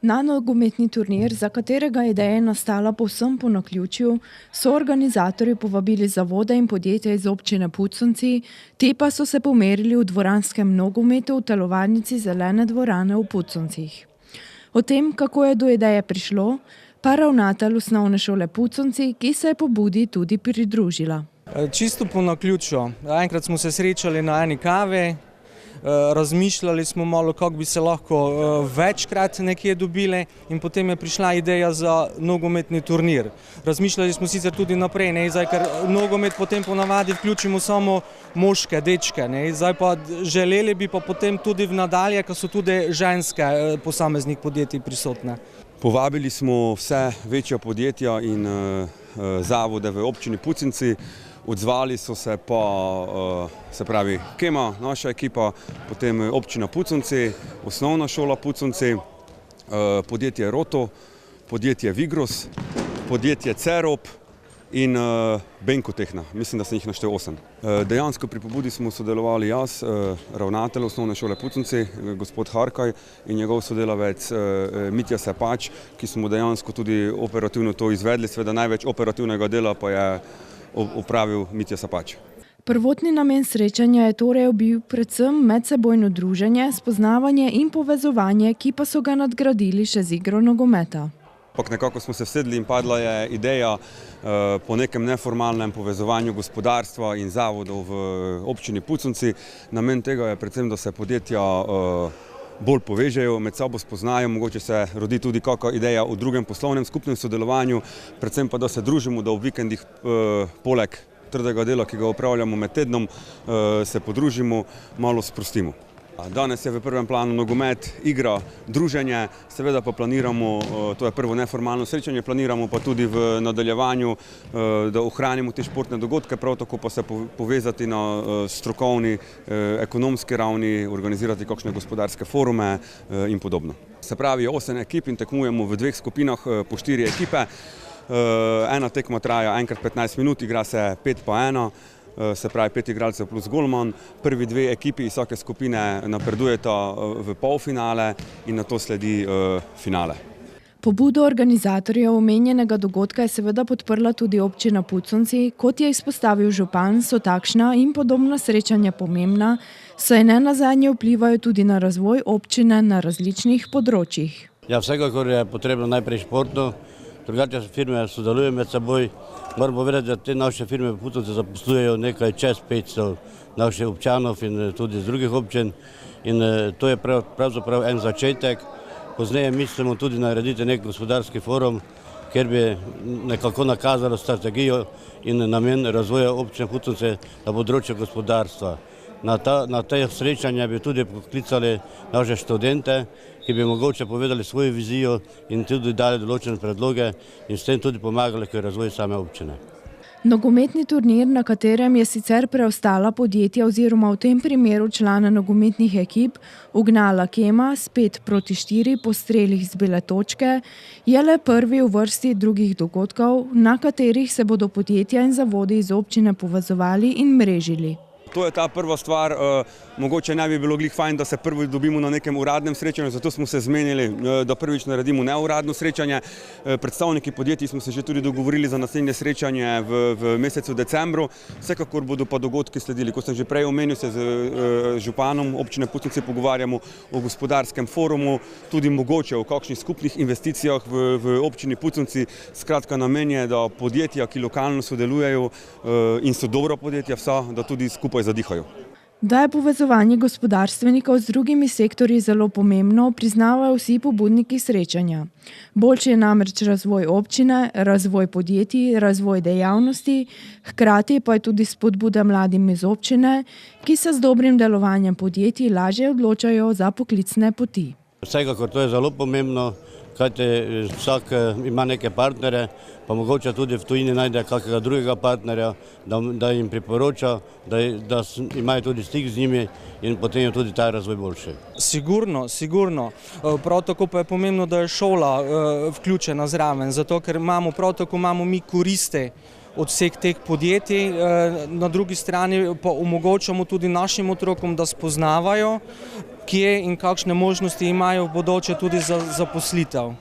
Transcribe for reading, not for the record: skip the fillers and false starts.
Na nogometni turnir, za katerega ideja je nastala povsem po naključju, so organizatorji povabili zavode in podjetja iz občine Puconci, te pa so se pomerili v dvoranskem nogometu v telovadnici Zelene dvorane v Puconcih. O tem, kako je do ideje prišlo, pa ravnatelj osnovne šole Puconci, ki se je pobudi tudi pridružila. Čisto po naključju. Enkrat smo se srečali na eni kavi, razmišljali smo malo, kako bi se lahko večkrat nekje dobili in potem je prišla ideja za nogometni turnir. Razmišljali smo sicer tudi naprej, ker nogomet potem ponavadi vključimo samo moške, dečke. Zdaj pa želeli bi pa potem tudi v nadalje, ker so tudi ženske posameznih podjetij prisotne. Povabili smo vse večja podjetja in zavode v občini Puconci. Odzvali so se pa, se pravi, Kema, naša ekipa, potem občina Puconci, osnovna šola Puconci, podjetje Roto, podjetje Vigros, podjetje Cerop in Benko Tehna. Mislim, da sem jih naštel 8. Dejansko pri pobudi smo sodelovali jaz, ravnatelj osnovne šole Puconci, gospod Harkaj in njegov sodelavec Mitja Sepač, ki smo dejansko tudi operativno to izvedli. Seveda največ operativnega dela pa je opravil Mitja Sepač. Prvotni namen srečanja je torej bil predvsem medsebojno druženje, spoznavanje in povezovanje, ki pa so ga nadgradili še z igro nogometa. Nekako smo se vsedli in padla je ideja po nekem neformalnem povezovanju gospodarstva in zavodov v občini Puconci. Namen tega je predvsem, da se podjetja bolj povežejo, med sabo spoznajo, mogoče se rodi tudi kakšna ideja o drugem poslovnem skupnem sodelovanju, predvsem pa, da se družimo, da v vikendih poleg trdega dela, ki ga opravljamo med tednom, se podružimo, malo sprostimo. Danes je v prvem planu nogomet, igra, druženje, seveda pa planiramo, to je prvo neformalno srečanje, planiramo pa tudi v nadaljevanju, da ohranimo te športne dogodke, prav tako pa se povezati na strokovni, ekonomski ravni, organizirati kakšne gospodarske forume in podobno. Se pravi, 8 ekip in tekmujemo v 2 skupinah po 4 ekipe. Ena tekma traja enkrat 15 minut, igra se 5-1. Se pravi 5 igralcev plus golman. Prvi 2 ekipi iz vsake skupine napredujeta v polfinale in nato sledi finale. Pobudo organizatorjev omenjenega dogodka je seveda podprla tudi občina Puconci. Kot je izpostavil župan, so takšna in podobna srečanja pomembna, saj nenazadnje vplivajo tudi na razvoj občine na različnih področjih. Ja, vsekakor je potrebno najprej športno, drugače firme sodelujejo med seboj. Moram povedati, da te naše firme v Puconci zaposlujejo nekaj čez 500 naših občanov in tudi z drugih občin. In to je pravzaprav en začetek. Pozneje mislimo tudi narediti nek gospodarski forum, kjer bi nekako nakazalo strategijo in namen razvoja občine Puconci na področju gospodarstva. Na te srečanja bi tudi poklicali naše študente, ki bi mogoče povedali svojo vizijo in tudi dali določene predloge in s tem tudi pomagali k razvoju same občine. Nogometni turnir, na katerem je sicer preostala podjetja oziroma v tem primeru člana nogometnih ekip ugnala Kema s 5-4 po strelih z bele točke, je le prvi v vrsti drugih dogodkov, na katerih se bodo podjetja in zavodi iz občine povezovali in mrežili. To je ta prva stvar, mogoče ne bi bilo glih fajn, da se prvi dobimo na nekem uradnem srečanju, zato smo se zmenili, da prvič naredimo neuradno srečanje. Predstavniki podjetij smo se že tudi dogovorili za naslednje srečanje v mesecu decembru. Vsekakor bodo pa dogodki sledili. Kot sem že prej omenil, se z županom občine Puconci pogovarjamo o gospodarskem forumu, tudi mogoče o kakšnih skupnih investicijah v občini Puconci. Skratka, namen je, da podjetja, ki lokalno sodelujejo in so dobra podjetja vsa, da tudi skupaj zadihajo. Da je povezovanje gospodarstvenikov z drugimi sektorji zelo pomembno, priznavajo vsi pobudniki srečanja. Boljši je namreč razvoj občine, razvoj podjetij, razvoj dejavnosti, hkrati pa je tudi spodbuda mladim iz občine, ki se z dobrim delovanjem podjetij lažje odločajo za poklicne poti. Vsekakor to je zelo pomembno, kajti vsak ima neke partnere, pa mogoče tudi v tujini najde kakega drugega partnerja, da jim priporoča, da imajo tudi stik z njimi in potem je tudi ta razvoj boljši. Sigurno. Prav tako pa je pomembno, da je šola vključena zraven, zato ker prav tako imamo mi koriste od vseh teh podjetij, na drugi strani pa omogočamo tudi našim otrokom, da spoznavajo kje in kakšne možnosti imajo v bodoče tudi za zaposlitev.